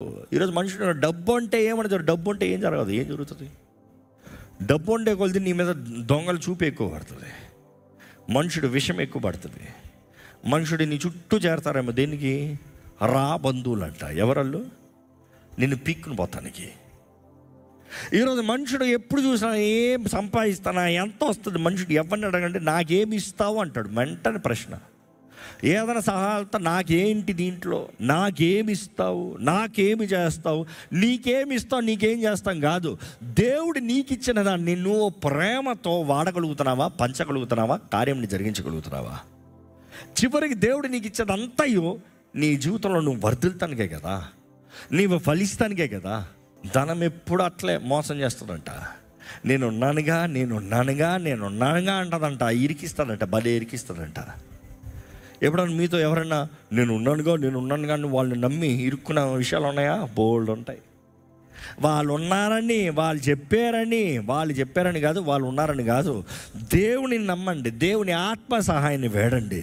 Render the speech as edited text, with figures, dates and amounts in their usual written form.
ఈరోజు మనుషుడు డబ్బు అంటే ఏమని, డబ్బు అంటే ఏం జరగదు. ఏం జరుగుతుంది? డబ్బు ఉండే కొలిది నీ మీద దొంగలు చూపు ఎక్కువ పడుతుంది, మనుషుడు విషం ఎక్కువ పడుతుంది, మనుషుడు నీ చుట్టూ చేరతారేమో. దేనికి? రా బంధువులు అంట. ఎవరళ్ళు? నిన్ను పీక్కుని పోతానికి. ఈరోజు మనుషుడు ఎప్పుడు చూసినా ఏం సంపాదిస్తానా, ఎంత వస్తుంది, మనుషుడు ఎవరిని అడగంటే నాకేమి ఇస్తావు అంటాడు. వెంటనే ప్రశ్న, ఏదైనా సహాయత నాకేంటి, దీంట్లో నాకేమి ఇస్తావు, నాకేమి చేస్తావు, నీకేమి ఇస్తావు, నీకేం చేస్తాం కాదు. దేవుడు నీకు ఇచ్చిన దాన్ని నువ్వు ప్రేమతో వాడగలుగుతున్నావా, పంచగలుగుతున్నావా, కార్యంని జరిగించగలుగుతున్నావా? చివరికి దేవుడు నీకు ఇచ్చేదంతయో నీ జీవితంలో నువ్వు వర్ధిల్తానికే కదా, నీవు ఫలిస్తానికే కదా. ధనం ఎప్పుడు అట్లే మోసం చేస్తుందంట. నేనున్నానుగా అంటదంట, ఇరికిస్తాడంట, భలే ఇరికిస్తాడంట. ఎప్పుడన్నా మీతో ఎవరన్నా నేనున్నానుగా అని వాళ్ళని నమ్మి ఇరుక్కున్న విషయాలు ఉన్నాయా? బోల్డ్ ఉంటాయి. వాళ్ళు ఉన్నారని, వాళ్ళు చెప్పారని కాదు, వాళ్ళు ఉన్నారని కాదు. దేవుని నమ్మండి, దేవుని ఆత్మ సహాయాన్ని వేడండి.